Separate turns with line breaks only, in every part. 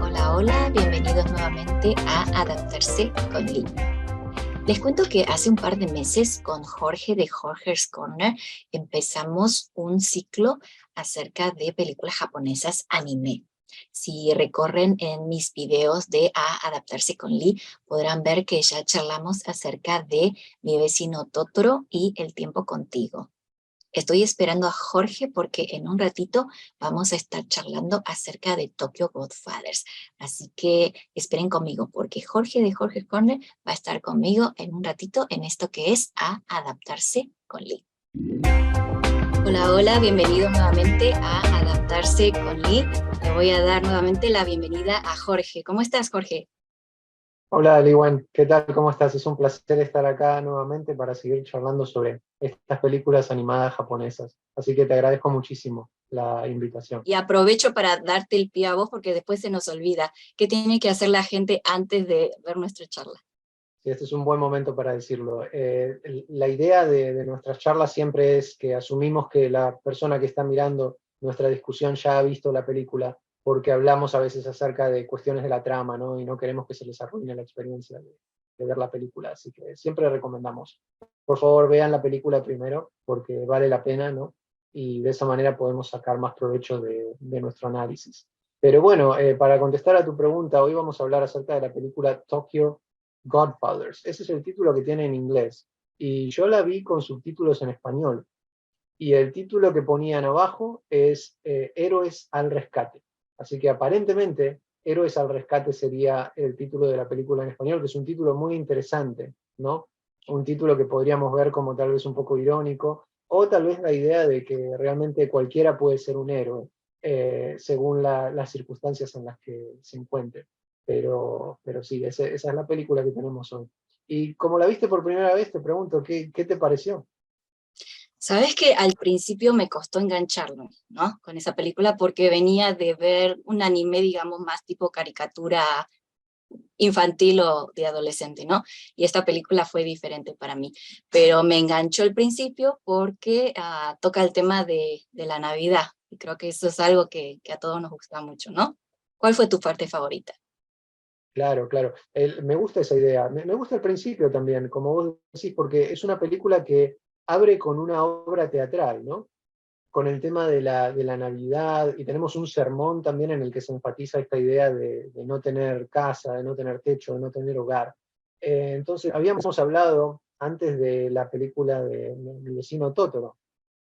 Hola, hola, bienvenidos nuevamente a Adaptarse con Lee. Les cuento que hace un par de meses con Jorge de Jorge's Corner empezamos un ciclo acerca de películas japonesas anime. Si recorren en mis videos de A Adaptarse con Lee, podrán ver que ya charlamos acerca de Mi vecino Totoro y El tiempo contigo. Estoy esperando a Jorge porque en un ratito vamos a estar charlando acerca de Tokyo Godfathers. Así que esperen conmigo porque Jorge de Jorge Corner va a estar conmigo en un ratito en esto que es A Adaptarse con Lee. Hola, hola, bienvenidos nuevamente a Adaptarse con Lee. Le voy a dar nuevamente la bienvenida a Jorge. ¿Cómo estás, Jorge?
Hola, Liwan, ¿qué tal? ¿Cómo estás? Es un placer estar acá nuevamente para seguir charlando sobre estas películas animadas japonesas. Así que te agradezco muchísimo la invitación.
Y aprovecho para darte el pie a vos porque después se nos olvida qué tiene que hacer la gente antes de ver nuestra charla.
Sí, este es un buen momento para decirlo. La idea de nuestras charlas siempre es que asumimos que la persona que está mirando nuestra discusión ya ha visto la película, porque hablamos a veces acerca de cuestiones de la trama, ¿no? Y no queremos que se les arruine la experiencia de ver la película. Así que siempre recomendamos, por favor, vean la película primero, porque vale la pena, ¿no? Y de esa manera podemos sacar más provecho de nuestro análisis. Pero bueno, para contestar a tu pregunta, hoy vamos a hablar acerca de la película Tokyo Godfathers. Ese es el título que tiene en inglés. Y yo la vi con subtítulos en español. Y el título que ponían abajo es Héroes al Rescate. Así que aparentemente Héroes al Rescate sería el título de la película en español, que es un título muy interesante, ¿no? Un título que podríamos ver como tal vez un poco irónico, o tal vez la idea de que realmente cualquiera puede ser un héroe, según las circunstancias en las que se encuentre. Pero sí, esa es la película que tenemos hoy. Y como la viste por primera vez, te pregunto, ¿qué te pareció?
Sabes que al principio me costó engancharme, ¿no? Con esa película porque venía de ver un anime, digamos, más tipo caricatura infantil o de adolescente, ¿no? Y esta película fue diferente para mí, pero me enganchó al principio porque toca el tema de la Navidad y creo que eso es algo que a todos nos gusta mucho, ¿no? ¿Cuál fue tu parte favorita?
Claro, claro. Me gusta esa idea. Me gusta el principio también, como vos decís, porque es una película que abre con una obra teatral, ¿no? Con el tema de la Navidad, y tenemos un sermón también en el que se enfatiza esta idea de no tener casa, de no tener techo, de no tener hogar. Entonces, habíamos hablado antes de la película de Mi vecino Totoro,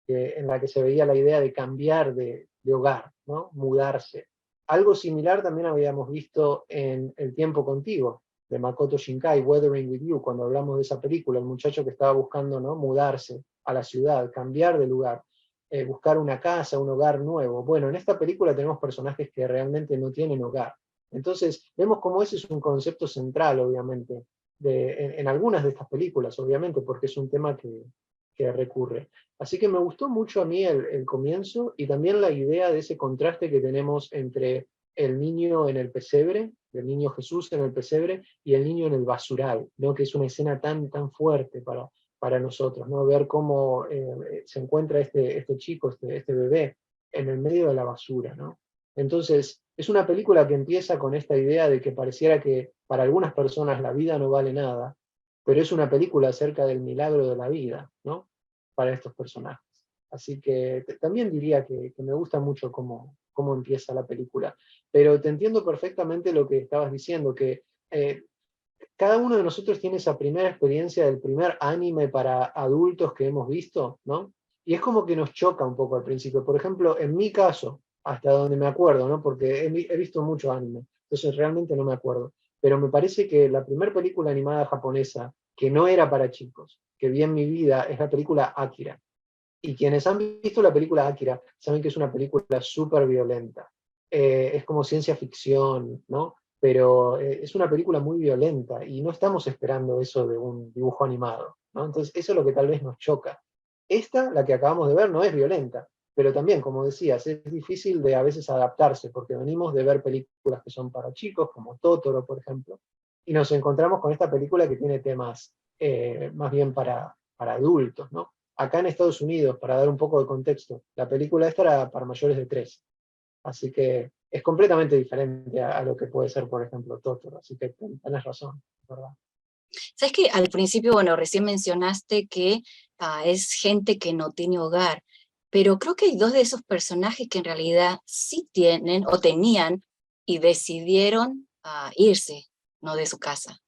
en la que se veía la idea de cambiar de hogar, ¿no? Mudarse. Algo similar también habíamos visto en El tiempo contigo, de Makoto Shinkai, Weathering with You, cuando hablamos de esa película, el muchacho que estaba buscando, ¿no? Mudarse a la ciudad, cambiar de lugar, buscar una casa, un hogar nuevo. Bueno, en esta película tenemos personajes que realmente no tienen hogar. Entonces, vemos cómo ese es un concepto central, obviamente, en algunas de estas películas, obviamente, porque es un tema que recurre. Así que me gustó mucho a mí el comienzo y también la idea de ese contraste que tenemos entre el niño en el pesebre, el niño Jesús en el pesebre y el niño en el basural, ¿no? Que es una escena tan fuerte para nosotros, ¿no? Ver cómo se encuentra este chico, este bebé, en el medio de la basura, ¿no? Entonces, es una película que empieza con esta idea de que pareciera que para algunas personas la vida no vale nada, pero es una película acerca del milagro de la vida, ¿no? Para estos personajes. Así que también diría que me gusta mucho cómo empieza la película. Pero te entiendo perfectamente lo que estabas diciendo, que cada uno de nosotros tiene esa primera experiencia del primer anime para adultos que hemos visto, ¿no? Y es como que nos choca un poco al principio. Por ejemplo, en mi caso, hasta donde me acuerdo, ¿no? Porque he visto mucho anime, entonces realmente no me acuerdo. Pero me parece que la primera película animada japonesa que no era para chicos, que vi en mi vida, es la película Akira. Y quienes han visto la película Akira saben que es una película súper violenta. Es como ciencia ficción, ¿no? Pero es una película muy violenta y no estamos esperando eso de un dibujo animado, ¿no? Entonces eso es lo que tal vez nos choca. Esta, la que acabamos de ver, no es violenta, pero también, como decías, es difícil de a veces adaptarse, porque venimos de ver películas que son para chicos, como Totoro, por ejemplo, y nos encontramos con esta película que tiene temas más bien para adultos, ¿no? acá en Estados Unidos, para dar un poco de contexto, la película esta era para mayores de 3. Así que es completamente diferente a lo que puede ser, por ejemplo, Totoro. Así que tenés razón, ¿verdad?
Sabes que al principio, bueno, recién mencionaste que es gente que no tiene hogar, pero creo que hay dos de esos personajes que en realidad sí tienen o tenían y decidieron irse, no de su casa.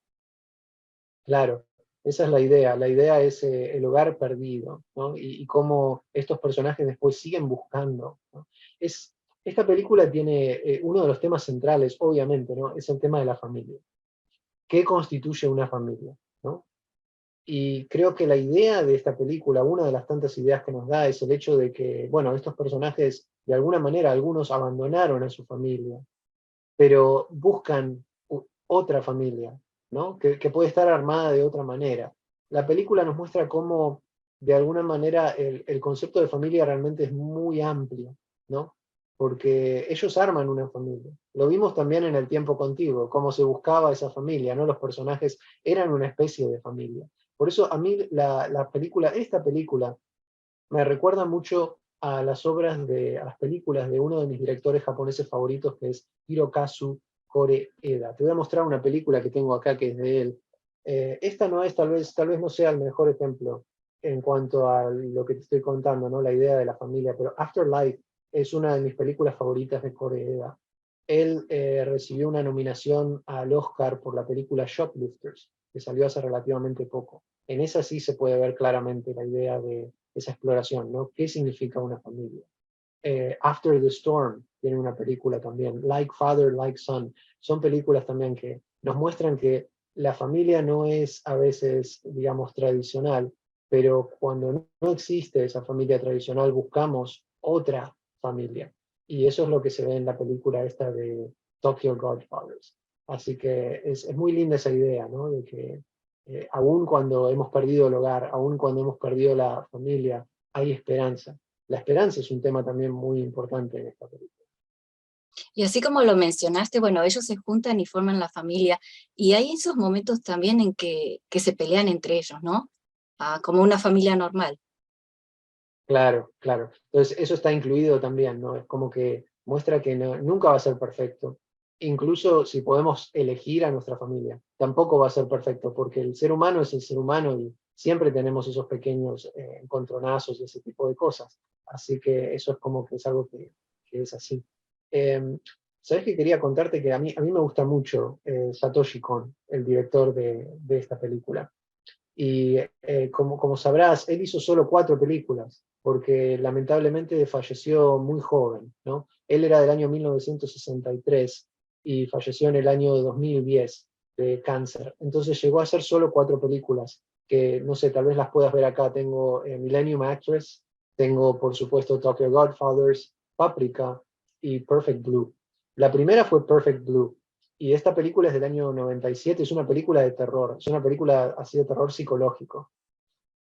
Claro, esa es la idea. La idea es el hogar perdido, ¿no? Y cómo estos personajes después siguen buscando, ¿no? Esta película tiene uno de los temas centrales, obviamente, ¿no? Es el tema de la familia. ¿Qué constituye una familia? ¿No? Y creo que la idea de esta película, una de las tantas ideas que nos da, es el hecho de que, bueno, estos personajes, de alguna manera, algunos abandonaron a su familia, pero buscan otra familia, ¿no? Que puede estar armada de otra manera. La película nos muestra cómo, de alguna manera, el concepto de familia realmente es muy amplio, ¿no? Porque ellos arman una familia. Lo vimos también en El tiempo contigo, cómo se buscaba esa familia, ¿no? Los personajes eran una especie de familia. Por eso a mí esta película, me recuerda mucho a a las películas de uno de mis directores japoneses favoritos, que es Hirokazu Koreeda. Te voy a mostrar una película que tengo acá que es de él. Esta no es, tal vez no sea el mejor ejemplo en cuanto a lo que te estoy contando, ¿no? La idea de la familia, pero Afterlife es una de mis películas favoritas de Koreeda. Él recibió una nominación al Oscar por la película Shoplifters, que salió hace relativamente poco. En esa sí se puede ver claramente la idea de esa exploración, ¿no? ¿Qué significa una familia? After the Storm tiene una película también, Like Father, Like Son. Son películas también que nos muestran que la familia no es a veces, digamos, tradicional, pero cuando no existe esa familia tradicional, buscamos otra familia. Y eso es lo que se ve en la película esta de Tokyo Godfathers. Así que es muy linda esa idea, ¿no? De que aún cuando hemos perdido el hogar, aún cuando hemos perdido la familia, hay esperanza. La esperanza es un tema también muy importante en esta película.
Y así como lo mencionaste, bueno, ellos se juntan y forman la familia, y hay esos momentos también en que se pelean entre ellos, ¿no? Como una familia normal.
Claro, claro. Entonces, eso está incluido también, ¿no? Es como que muestra que nunca va a ser perfecto. Incluso si podemos elegir a nuestra familia, tampoco va a ser perfecto, porque el ser humano es el ser humano y siempre tenemos esos pequeños encontronazos y ese tipo de cosas. Así que eso es como que es algo que es así. Eh, ¿Sabes que quería contarte que a mí me gusta mucho Satoshi Kon, el director de esta película? Y como sabrás, él hizo solo 4 películas, porque lamentablemente falleció muy joven, ¿no? Él era del año 1963 y falleció en el año 2010 de cáncer. Entonces llegó a hacer solo 4 películas, que no sé, tal vez las puedas ver acá. Tengo Millennium Actress, tengo por supuesto Tokyo Godfathers, Paprika y Perfect Blue. La primera fue Perfect Blue, y esta película es del año 97, es una película de terror, es una película así de terror psicológico.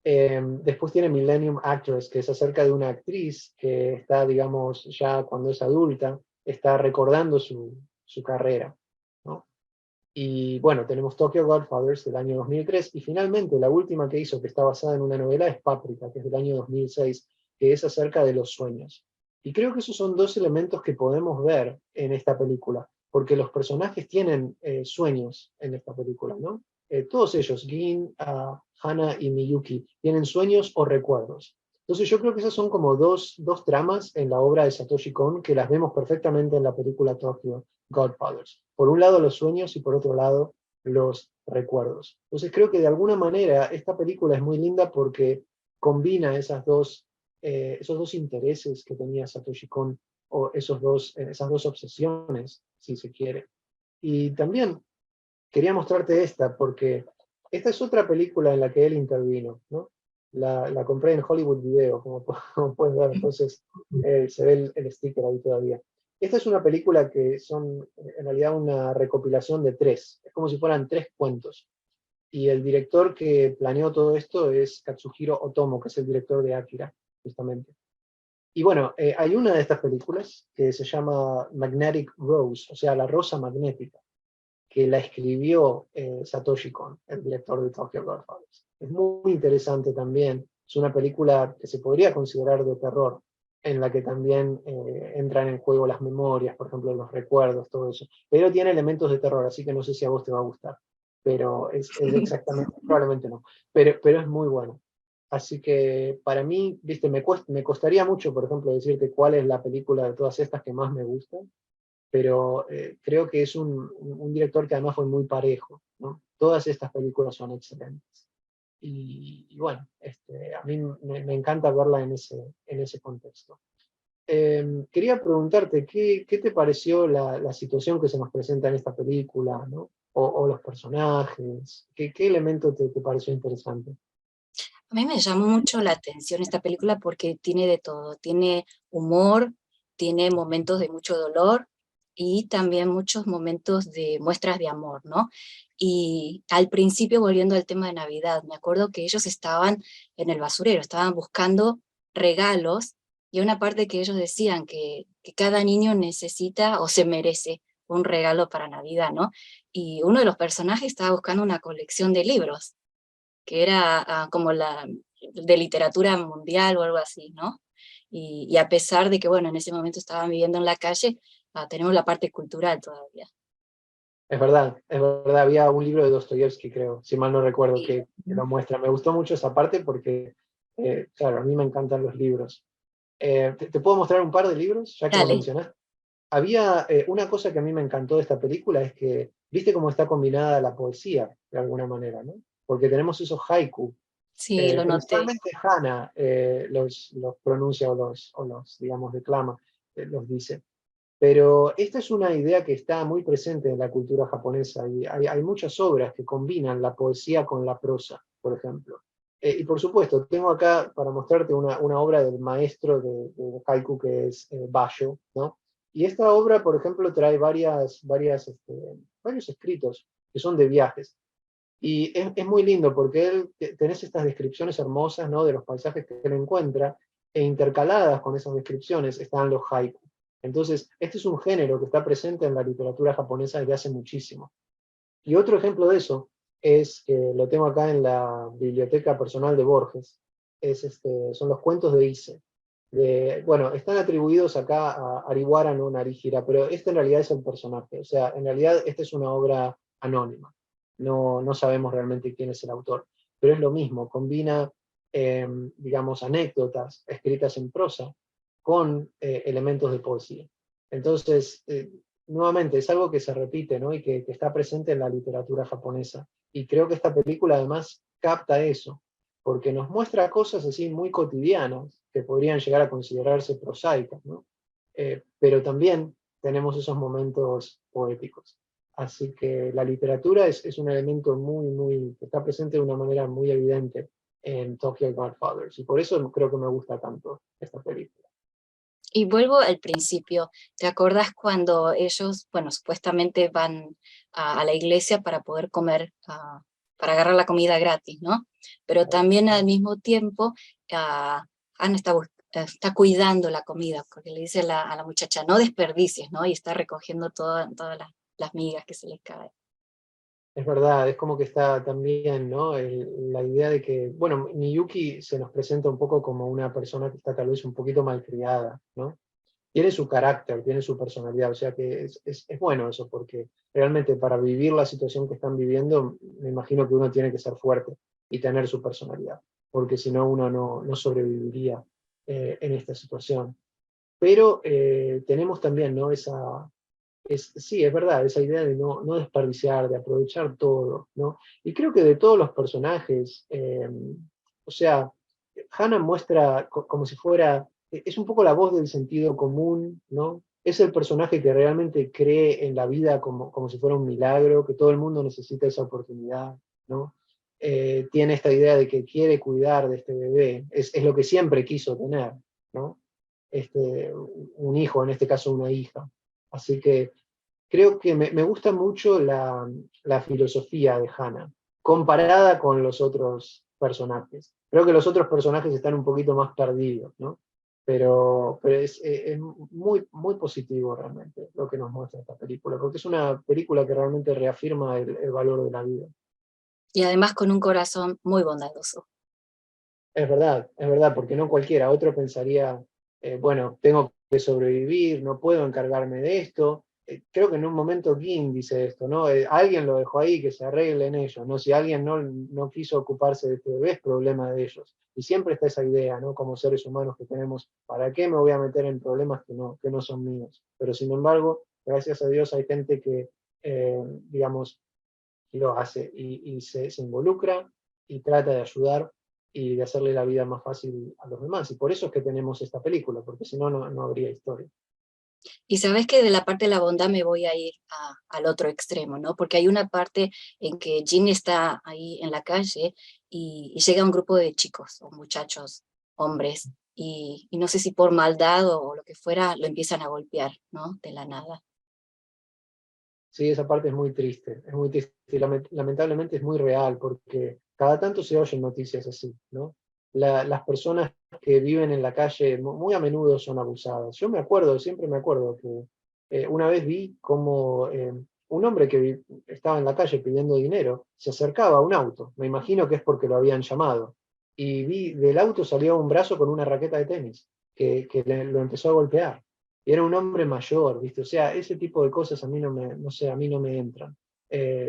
Después tiene Millennium Actress, que es acerca de una actriz que está, digamos, ya cuando es adulta, está recordando su carrera, ¿no? Y bueno, tenemos Tokyo Godfathers del año 2003, y finalmente la última que hizo, que está basada en una novela, es Paprika, que es del año 2006, que es acerca de los sueños. Y creo que esos son dos elementos que podemos ver en esta película, porque los personajes tienen sueños en esta película, ¿no? Todos ellos, Gin, Hana y Miyuki, tienen sueños o recuerdos. Entonces yo creo que esas son como dos tramas en la obra de Satoshi Kon que las vemos perfectamente en la película Tokyo Godfathers. Por un lado los sueños y por otro lado los recuerdos. Entonces creo que de alguna manera esta película es muy linda porque combina esos dos intereses que tenía Satoshi Kon, o esas dos obsesiones, si se quiere. Y también quería mostrarte esta porque esta es otra película en la que él intervino, ¿no? La compré en Hollywood Video, como puedes ver, entonces se ve el sticker ahí todavía. Esta es una película que son en realidad una recopilación de 3, es como si fueran 3 cuentos. Y el director que planeó todo esto es Katsuhiro Otomo, que es el director de Akira, justamente. Y bueno, hay una de estas películas que se llama Magnetic Rose, o sea, la rosa magnética, que la escribió Satoshi Kon, el director de Tokyo Godfathers. Es muy interesante también, Es una película que se podría considerar de terror, en la que también entran en juego las memorias, por ejemplo, los recuerdos, todo eso. Pero tiene elementos de terror, así que no sé si a vos te va a gustar. Pero es exactamente, probablemente no. Pero es muy bueno. Así que para mí, viste, me costaría mucho, por ejemplo, decirte cuál es la película de todas estas que más me gusta, pero creo que es un director que además fue muy parejo, ¿no? Todas estas películas son excelentes. Y bueno, a mí me encanta verla en ese contexto. Quería preguntarte, ¿qué te pareció la situación que se nos presenta en esta película, ¿no? O los personajes? ¿Qué elemento te pareció interesante?
A mí me llamó mucho la atención esta película porque tiene de todo, tiene humor, tiene momentos de mucho dolor y también muchos momentos de muestras de amor, ¿no? Y al principio, volviendo al tema de Navidad, me acuerdo que ellos estaban en el basurero, estaban buscando regalos y una parte que ellos decían que cada niño necesita o se merece un regalo para Navidad, ¿no? Y uno de los personajes estaba buscando una colección de libros que era como la de literatura mundial o algo así, ¿no? Y a pesar de que, bueno, en ese momento estaban viviendo en la calle, tenemos la parte cultural todavía.
Es verdad, había un libro de Dostoyevsky, creo, si mal no recuerdo,
Sí.
que lo muestra. Me gustó mucho esa parte porque, claro, a mí me encantan los libros. ¿Te puedo mostrar un par de libros, ya que lo
Dale,
mencionaste? Había una cosa que a mí me encantó de esta película, es que, viste cómo está combinada la poesía, de alguna manera, ¿no? Porque tenemos esos haiku.
sí, lo noté.
Principalmente Hannah los pronuncia o los, digamos, declama, los dice. Pero esta es una idea que está muy presente en la cultura japonesa y hay muchas obras que combinan la poesía con la prosa, por ejemplo. Y por supuesto, tengo acá para mostrarte una obra del maestro de haiku que es Basho, ¿no? Y esta obra, por ejemplo, trae varios escritos que son de viajes. Y es muy lindo porque tenés estas descripciones hermosas, ¿no? De los paisajes que él encuentra, e intercaladas con esas descripciones están los haiku. Entonces, este es un género que está presente en la literatura japonesa desde hace muchísimo. Y otro ejemplo de eso es, que lo tengo acá en la biblioteca personal de Borges, son los cuentos de Ise. Bueno, están atribuidos acá a Ariwara no Narihira, pero este en realidad es el personaje. O sea, en realidad esta es una obra anónima. No sabemos realmente quién es el autor. Pero es lo mismo, combina, digamos, anécdotas escritas en prosa con elementos de poesía. Entonces, nuevamente, es algo que se repite, ¿no? Y que está presente en la literatura japonesa. Y creo que esta película además capta eso, porque nos muestra cosas así muy cotidianas, que podrían llegar a considerarse prosaicas, ¿no? Pero también tenemos esos momentos poéticos. Así que la literatura es un elemento que está presente de una manera muy evidente en Tokyo Godfathers. Y por eso creo que me gusta tanto esta película.
Y vuelvo al principio, ¿te acordás cuando ellos, bueno, supuestamente van a la iglesia para poder comer, para agarrar la comida gratis, ¿no? Pero también al mismo tiempo, Ana está cuidando la comida, porque le dice a la muchacha, no desperdicies, ¿no? Y está recogiendo todas las migas que se les caen.
Es verdad, es como que está también, ¿no? La idea de que, bueno, Miyuki se nos presenta un poco como una persona que está tal vez un poquito malcriada, ¿no? Tiene su carácter, tiene su personalidad, o sea que es bueno eso, porque realmente para vivir la situación que están viviendo, me imagino que uno tiene que ser fuerte y tener su personalidad, porque si no uno no sobreviviría en esta situación. Pero tenemos también, ¿no? Sí, es verdad, esa idea de no desperdiciar, de aprovechar todo, ¿no? Y creo que de todos los personajes, o sea, Hannah muestra como si fuera, es un poco la voz del sentido común, ¿no? Es el personaje que realmente cree en la vida como si fuera un milagro, que todo el mundo necesita esa oportunidad, ¿no? Tiene esta idea de que quiere cuidar de este bebé, es lo que siempre quiso tener, ¿no? Un hijo, en este caso una hija. Así que creo que me gusta mucho la filosofía de Hannah, comparada con los otros personajes. Creo que los otros personajes están un poquito más perdidos, ¿no? Pero es muy positivo realmente lo que nos muestra esta película, porque es una película que realmente reafirma el valor de la vida.
Y además con un corazón muy bondadoso.
es verdad, porque no cualquiera. Otro pensaría, bueno, tengo que sobrevivir, no puedo encargarme de esto. Creo que en un momento King dice esto, ¿no? Alguien lo dejó ahí, que se arreglen ellos, ¿no? Si alguien no quiso ocuparse de este bebé, es problema de ellos. Y siempre está esa idea, ¿no? Como seres humanos que tenemos, ¿para qué me voy a meter en problemas que no son míos? Pero sin embargo, gracias a Dios hay gente que, digamos, lo hace y se involucra y trata de ayudar y de hacerle la vida más fácil a los demás. Y por eso es que tenemos esta película, porque si no, no habría historia.
Y sabes que de la parte de la bondad me voy a ir al otro extremo, ¿no? Porque hay una parte en que Jim está ahí en la calle y llega un grupo de chicos o muchachos, hombres, y no sé si por maldad o lo que fuera, lo empiezan a golpear, ¿no? De la nada.
Sí, esa parte es muy triste y lamentablemente es muy real, porque cada tanto se oyen noticias así, ¿no? Las personas que viven en la calle muy a menudo son abusadas. Yo me acuerdo, siempre me acuerdo que una vez vi como un hombre que estaba en la calle pidiendo dinero, se acercaba a un auto, me imagino que es porque lo habían llamado, y vi del auto salió un brazo con una raqueta de tenis, que lo empezó a golpear. Y era un hombre mayor, ¿viste? O sea, ese tipo de cosas a mí no sé, a mí no me entran.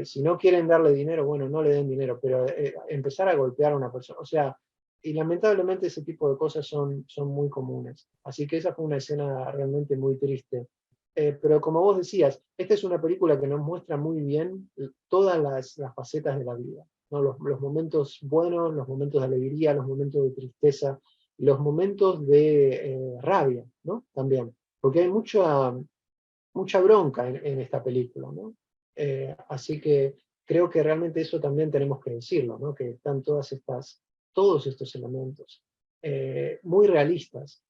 Si no quieren darle dinero, bueno, no le den dinero, pero empezar a golpear a una persona, o sea, y lamentablemente ese tipo de cosas son muy comunes. Así que esa fue una escena realmente muy triste. Pero como vos decías, esta es una película que nos muestra muy bien todas las facetas de la vida, ¿no? Los momentos buenos, los momentos de alegría, los momentos de tristeza, los momentos de rabia, ¿no? También, porque hay mucha bronca en esta película, ¿no? Así que creo que realmente eso también tenemos que decirlo, ¿no? Que están todos estos elementos muy realistas.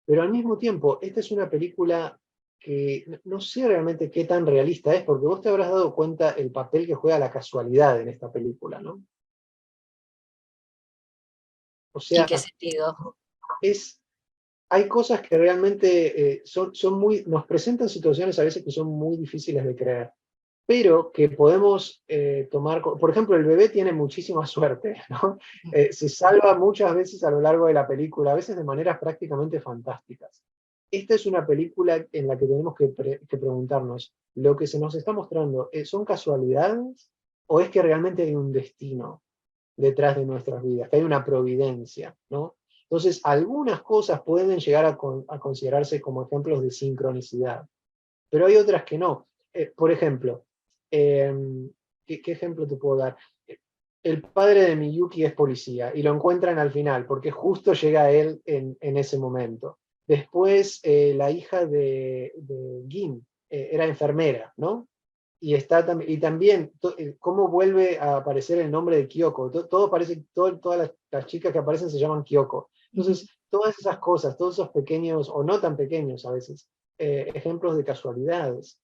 Pero al mismo tiempo, esta es una película que no sé realmente qué tan realista es, porque vos te habrás dado cuenta el papel que juega la casualidad en esta película, ¿no? O
¿En
sea,
qué sentido?
es, hay cosas que realmente son muy, nos presentan situaciones a veces que son muy difíciles de creer, pero que podemos tomar, por ejemplo, el bebé tiene muchísima suerte, ¿no? Se salva muchas veces a lo largo de la película, a veces de maneras prácticamente fantásticas. Esta es una película en la que tenemos que preguntarnos, ¿lo que se nos está mostrando son casualidades o es que realmente hay un destino detrás de nuestras vidas, que hay una providencia, ¿no? Entonces, algunas cosas pueden llegar a considerarse como ejemplos de sincronicidad, pero hay otras que no. Por ejemplo, eh, ¿qué ejemplo te puedo dar? El padre de Miyuki es policía y lo encuentran al final, porque justo llega él en ese momento. Después, la hija de Gin era enfermera, ¿no? Y también cómo vuelve a aparecer el nombre de Kyoko. Todo parece, todas las chicas que aparecen se llaman Kyoko. Entonces, todas esas cosas, todos esos pequeños, o no tan pequeños a veces, ejemplos de casualidades.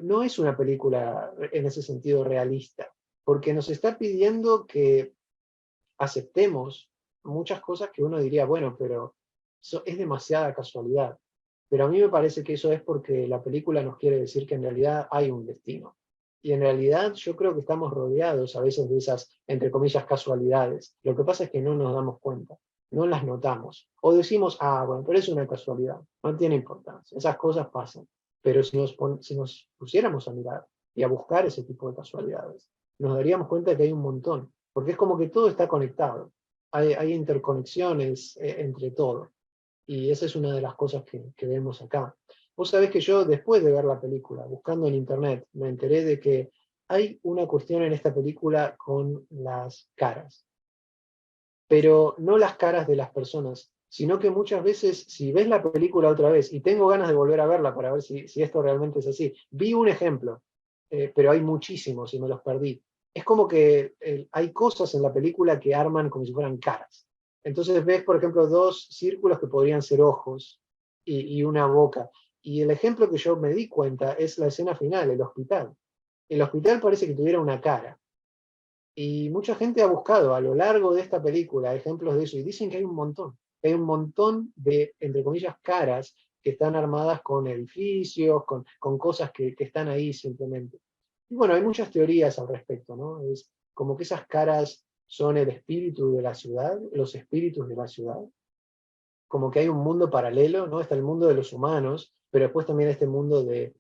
No es una película en ese sentido realista, porque nos está pidiendo que aceptemos muchas cosas que uno diría, bueno, pero es demasiada casualidad. Pero a mí me parece que eso es porque la película nos quiere decir que en realidad hay un destino. Y en realidad yo creo que estamos rodeados a veces de esas, entre comillas, casualidades. Lo que pasa es que no nos damos cuenta, no las notamos. O decimos, ah, bueno, pero es una casualidad, no tiene importancia, esas cosas pasan. Pero si nos pusiéramos a mirar y a buscar ese tipo de casualidades, nos daríamos cuenta de que hay un montón, porque es como que todo está conectado, hay interconexiones entre todo. Y esa es una de las cosas que vemos acá. Vos sabés que yo, después de ver la película, buscando en internet, me enteré de que hay una cuestión en esta película con las caras, pero no las caras de las personas, sino que muchas veces, si ves la película otra vez, y tengo ganas de volver a verla para ver si esto realmente es así, vi un ejemplo, pero hay muchísimos y me los perdí. Es como que hay cosas en la película que arman como si fueran caras. Entonces ves, por ejemplo, dos círculos que podrían ser ojos y una boca. Y el ejemplo que yo me di cuenta es la escena final, el hospital. El hospital parece que tuviera una cara. Y mucha gente ha buscado a lo largo de esta película ejemplos de eso y dicen que hay un montón de, entre comillas, caras que están armadas con edificios, con cosas que están ahí simplemente. Y bueno, hay muchas teorías al respecto, ¿no? Es como que esas caras son el espíritu de la ciudad, los espíritus de la ciudad, como que hay un mundo paralelo, ¿no? Está el mundo de los humanos, pero después también este mundo de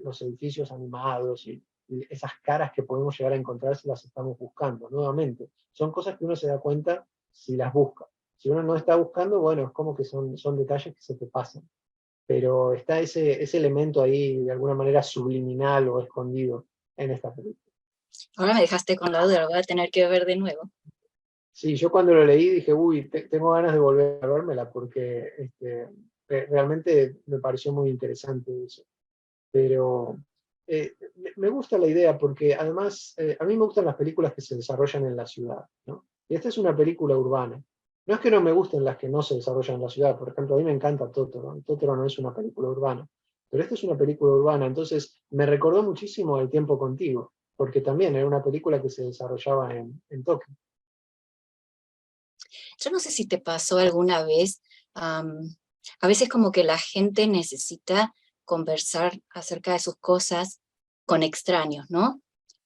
los edificios animados y esas caras que podemos llegar a encontrar si las estamos buscando. Nuevamente, son cosas que uno se da cuenta si las busca. Si uno no está buscando, bueno, es como que son detalles que se te pasan. Pero está ese elemento ahí de alguna manera subliminal o escondido en esta película.
Ahora me dejaste con la duda, lo voy a tener que ver de nuevo.
Sí, yo cuando lo leí dije, uy, tengo ganas de volver a vérmela porque realmente me pareció muy interesante eso. Pero me gusta la idea porque además a mí me gustan las películas que se desarrollan en la ciudad, ¿no? Y esta es una película urbana. No es que no me gusten las que no se desarrollan en la ciudad, por ejemplo, a mí me encanta Totoro. Totoro no es una película urbana, pero esta es una película urbana, entonces me recordó muchísimo El tiempo contigo, porque también era una película que se desarrollaba en Tokio.
Yo no sé si te pasó alguna vez, a veces como que la gente necesita conversar acerca de sus cosas con extraños, ¿no?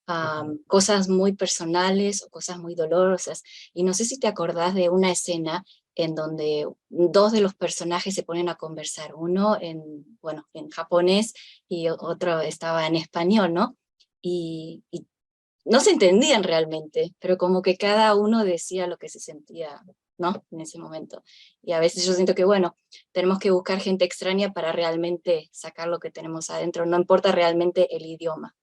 Ajá.
Cosas muy personales o cosas muy dolorosas. Y no sé si te acordás de una escena en donde dos de los personajes se ponen a conversar, uno bueno, en japonés y otro estaba en español, ¿no? Y no se entendían realmente, pero como que cada uno decía lo que se sentía, ¿no? En ese momento. Y a veces yo siento que, bueno, tenemos que buscar gente extraña para realmente sacar lo que tenemos adentro, no importa realmente el idioma.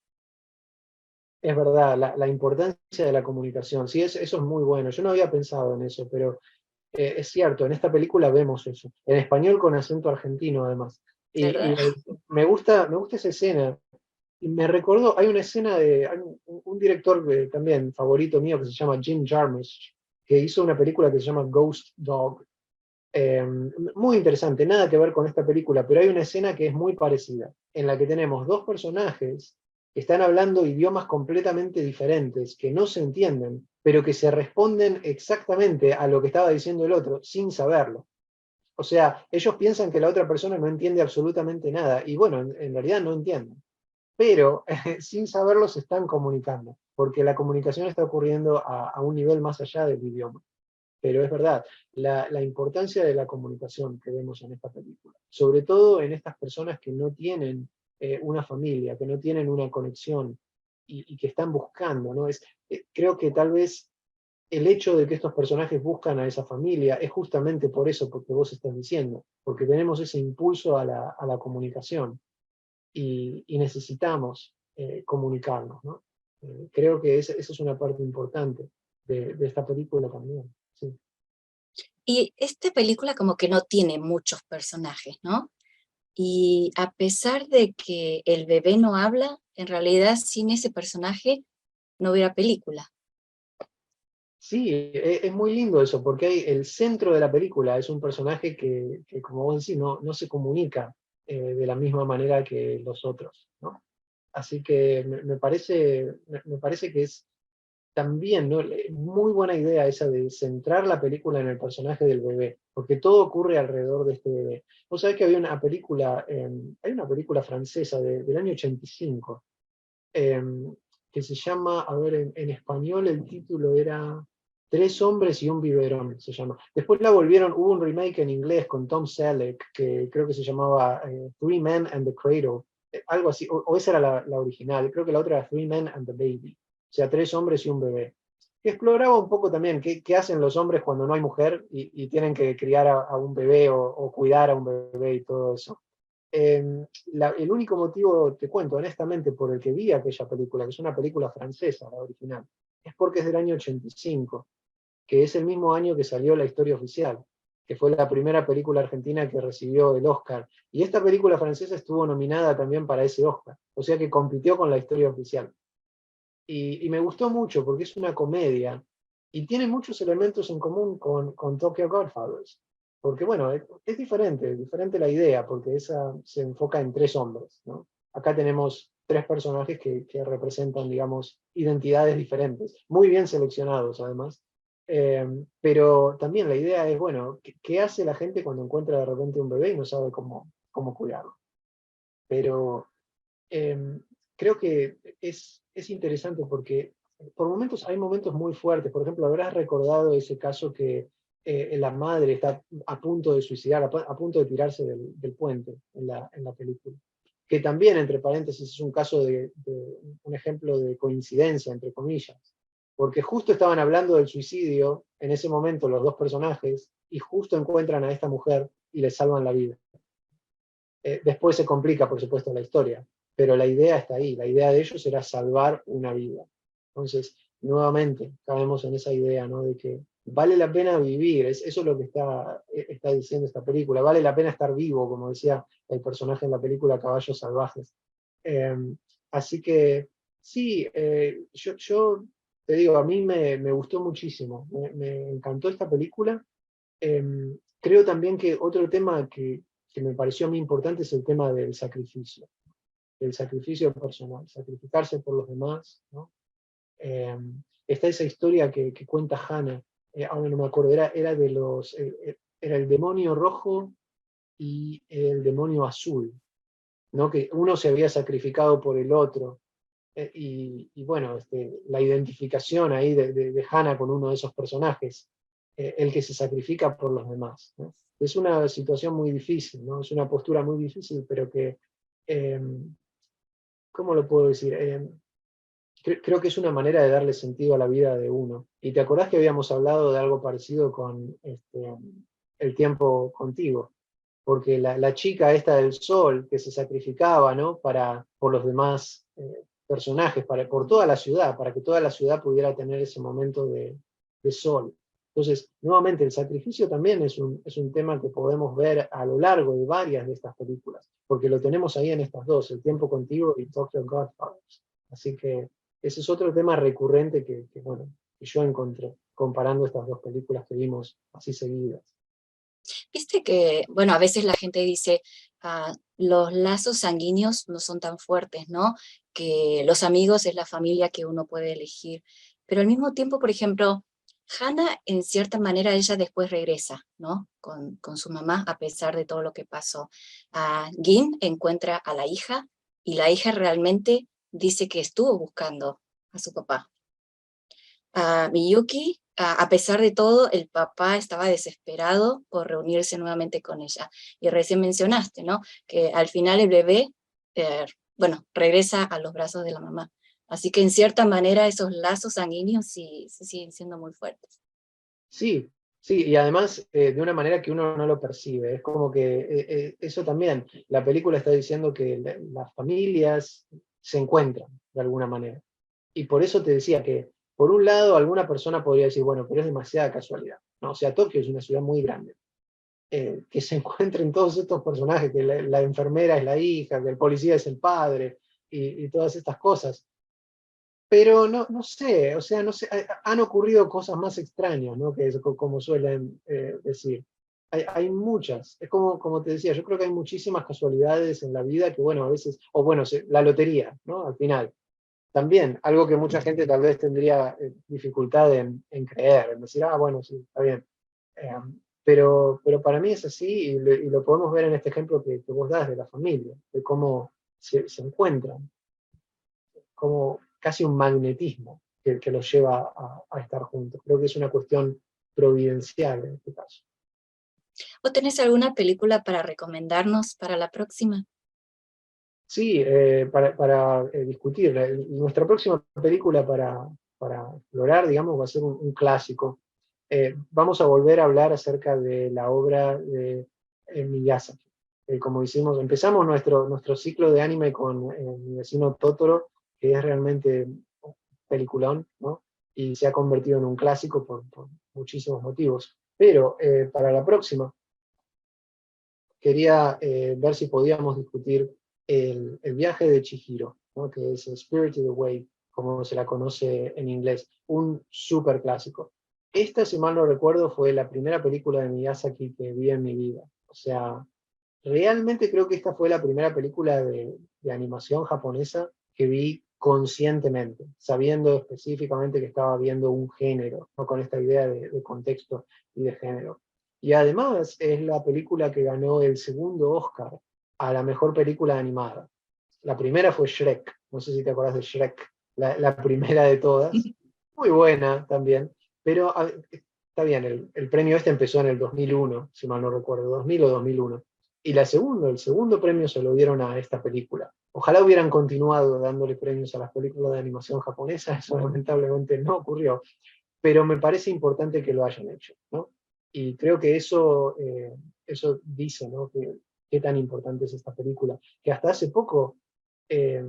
Es verdad, la importancia de la comunicación, sí, eso es muy bueno. Yo no había pensado en eso, pero es cierto, en esta película vemos eso. En español con acento argentino, además. Y
¿Verdad?
me gusta esa escena. Y me recordó, hay una escena hay un director también favorito mío que se llama Jim Jarmusch, que hizo una película que se llama Ghost Dog. Eh, Muy interesante, nada que ver con esta película, pero hay una escena que es muy parecida, en la que tenemos dos personajes que están hablando idiomas completamente diferentes, que no se entienden, pero que se responden exactamente a lo que estaba diciendo el otro, sin saberlo. O sea, ellos piensan que la otra persona no entiende absolutamente nada, y bueno, en realidad no entienden, pero sin saberlo se están comunicando, porque la comunicación está ocurriendo a un nivel más allá del idioma. Pero es verdad, la importancia de la comunicación que vemos en esta película, sobre todo en estas personas que no tienen una familia, que no tienen una conexión y que están buscando, ¿no? Creo que tal vez el hecho de que estos personajes buscan a esa familia es justamente por eso, porque vos estás diciendo, porque tenemos ese impulso a la comunicación y necesitamos comunicarnos, ¿no? Creo que esa es una parte importante de esta película también. Sí.
Y esta película como que no tiene muchos personajes, ¿no? Y a pesar de que el bebé no habla, en realidad sin ese personaje no hubiera película.
Sí, es muy lindo eso, porque el centro de la película es un personaje que como vos decís, no se comunica de la misma manera que los otros, ¿no? Así que me parece que es también, ¿no? Muy buena idea esa de centrar la película en el personaje del bebé, porque todo ocurre alrededor de este bebé. Vos sabés que había una película, hay una película francesa del año 85, eh, que se llama, a ver, en español el título era Tres hombres y un biberón, se llama. Después la volvieron, hubo un remake en inglés con Tom Selleck, que creo que se llamaba Three Men and the Cradle, algo así, o esa era la original, creo que la otra era Three Men and the Baby, o sea, tres hombres y un bebé. Que exploraba un poco también qué hacen los hombres cuando no hay mujer y tienen que criar a un bebé o cuidar a un bebé y todo eso. El único motivo, te cuento honestamente, por el que vi aquella película, que es una película francesa, la original, es porque es del año 85, que es el mismo año que salió La Historia Oficial, que fue la primera película argentina que recibió el Oscar. Y esta película francesa estuvo nominada también para ese Oscar, o sea que compitió con La Historia Oficial. Y me gustó mucho porque es una comedia y tiene muchos elementos en común con Tokyo Godfathers. Porque bueno, es diferente la idea, porque esa se enfoca en tres hombres, ¿no? Acá tenemos tres personajes que representan, digamos, identidades diferentes, muy bien seleccionados además. Pero también la idea es, bueno, ¿qué hace la gente cuando encuentra de repente un bebé y no sabe cómo cuidarlo? Pero eh, creo que es interesante porque por momentos hay momentos muy fuertes. Por ejemplo, habrás recordado ese caso que la madre está a punto de suicidar, a punto de tirarse del puente en la película. Que también, entre paréntesis, es un caso un ejemplo de coincidencia, entre comillas. Porque justo estaban hablando del suicidio en ese momento los dos personajes, y justo encuentran a esta mujer y le salvan la vida. Después se complica, por supuesto, la historia, pero la idea está ahí. La idea de ellos era salvar una vida. Entonces, nuevamente, caemos en esa idea, ¿no? De que vale la pena vivir. Eso es lo que está diciendo esta película. Vale la pena estar vivo, como decía el personaje en la película Caballos Salvajes. Eh, Así que, sí, yo te digo, a mí me gustó muchísimo. Me encantó esta película. Creo también que otro tema que me pareció a mí importante es el tema del sacrificio personal, sacrificarse por los demás, ¿no? Eh, Está esa historia que cuenta Hannah, ahora no me acuerdo, era el demonio rojo y el demonio azul, ¿no? Que uno se había sacrificado por el otro, y bueno, la identificación ahí de Hannah con uno de esos personajes, el que se sacrifica por los demás, ¿no? Es una situación muy difícil, ¿no? Es una postura muy difícil, pero que, eh, ¿cómo lo puedo decir? Creo que es una manera de darle sentido a la vida de uno. Y te acordás que habíamos hablado de algo parecido con El tiempo contigo, porque la chica esta del sol que se sacrificaba, ¿no? Por los demás personajes, por toda la ciudad, para que toda la ciudad pudiera tener ese momento de sol. Entonces, nuevamente, el sacrificio también es un tema que podemos ver a lo largo de varias de estas películas, porque lo tenemos ahí en estas dos, El tiempo contigo y Tokyo Godfathers. Así que ese es otro tema recurrente bueno, que yo encontré comparando estas dos películas que vimos así seguidas.
Viste que, bueno, a veces la gente dice, los lazos sanguíneos no son tan fuertes, ¿no? Que los amigos es la familia que uno puede elegir. Pero al mismo tiempo, por ejemplo, Hannah, en cierta manera, ella después regresa, ¿no? Con su mamá, a pesar de todo lo que pasó. Gin encuentra a la hija y la hija realmente dice que estuvo buscando a su papá. Miyuki, a pesar de todo, el papá estaba desesperado por reunirse nuevamente con ella. Y recién mencionaste, ¿no? Que al final el bebé, bueno, regresa a los brazos de la mamá. Así que en cierta manera esos lazos sanguíneos sí siguen siendo muy fuertes.
Sí, sí, y además de una manera que uno no lo percibe. Es como que eso también, la película está diciendo que las familias se encuentran de alguna manera. Y por eso te decía que, por un lado, alguna persona podría decir, bueno, pero es demasiada casualidad, ¿no? O sea, Tokio es una ciudad muy grande. Que se encuentren todos estos personajes, que la enfermera es la hija, que el policía es el padre, y todas estas cosas. Pero no sé, o sea, no sé, han ocurrido cosas más extrañas, ¿no? Que es como suelen decir. Hay muchas, es como te decía, yo creo que hay muchísimas casualidades en la vida que, bueno, a veces, o bueno, la lotería, ¿no? Al final. También, algo que mucha gente tal vez tendría dificultad en creer, en decir, bueno, sí, está bien. Eh, pero para mí es así, y lo podemos ver en este ejemplo que vos das de la familia, de cómo se encuentran, como casi un magnetismo que los lleva a estar juntos. Creo que es una cuestión providencial en este caso.
¿O tenés alguna película para recomendarnos para la próxima?
Sí, para discutir. Nuestra próxima película para explorar, digamos, va a ser un clásico. Vamos a volver a hablar acerca de la obra de Miyazaki. Como hicimos, empezamos nuestro ciclo de anime con Mi vecino Totoro, que es realmente un peliculón, ¿no? Y se ha convertido en un clásico por muchísimos motivos. Pero para la próxima, quería ver si podíamos discutir el viaje de Chihiro, ¿no? Que es Spirited Away, como se la conoce en inglés, un súper clásico. Esta, si mal no recuerdo, fue la primera película de Miyazaki que vi en mi vida. O sea, realmente creo que esta fue la primera película de animación japonesa que vi conscientemente, sabiendo específicamente que estaba viendo un género, ¿no? Con esta idea de contexto y de género. Y además es la película que ganó el segundo Oscar a la mejor película animada. La primera fue Shrek, no sé si te acordás de Shrek. la primera de todas, muy buena también, pero está bien, el premio este empezó en el 2001, si mal no recuerdo, 2000 o 2001, y el segundo premio se lo dieron a esta película. Ojalá hubieran continuado dándole premios a las películas de animación japonesa, eso lamentablemente no ocurrió, pero me parece importante que lo hayan hecho, ¿no? Y creo que eso dice, ¿no? Qué tan importante es esta película, que hasta hace poco eh,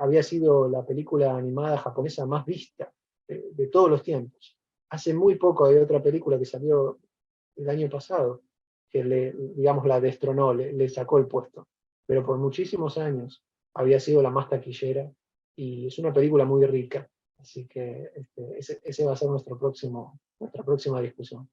había sido la película animada japonesa más vista de todos los tiempos. Hace muy poco hay otra película que salió el año pasado, que digamos, la destronó, le sacó el puesto. Pero por muchísimos años había sido la más taquillera y es una película muy rica. Así que ese va a ser nuestra próxima discusión.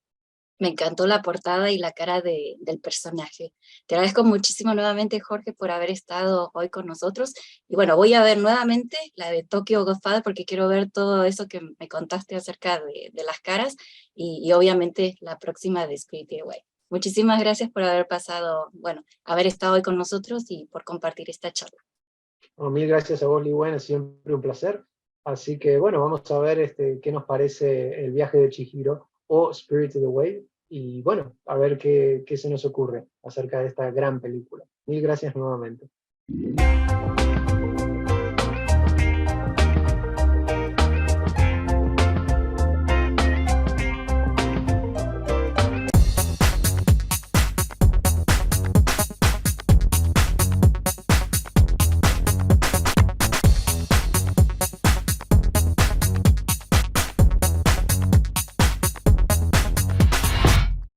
Me encantó la portada y la cara del personaje. Te agradezco muchísimo nuevamente, Jorge, por haber estado hoy con nosotros. Y bueno, voy a ver nuevamente la de Tokyo Godfather porque quiero ver todo eso que me contaste acerca de las caras y obviamente la próxima de Spirited Away. Muchísimas gracias por haber pasado, bueno, haber estado hoy con nosotros y por compartir esta charla.
Bueno, mil gracias a vos, Ligüen, es siempre un placer. Así que bueno, vamos a ver qué nos parece el viaje de Chihiro o Spirited Away. Y bueno, a ver qué se nos ocurre acerca de esta gran película. Mil gracias nuevamente.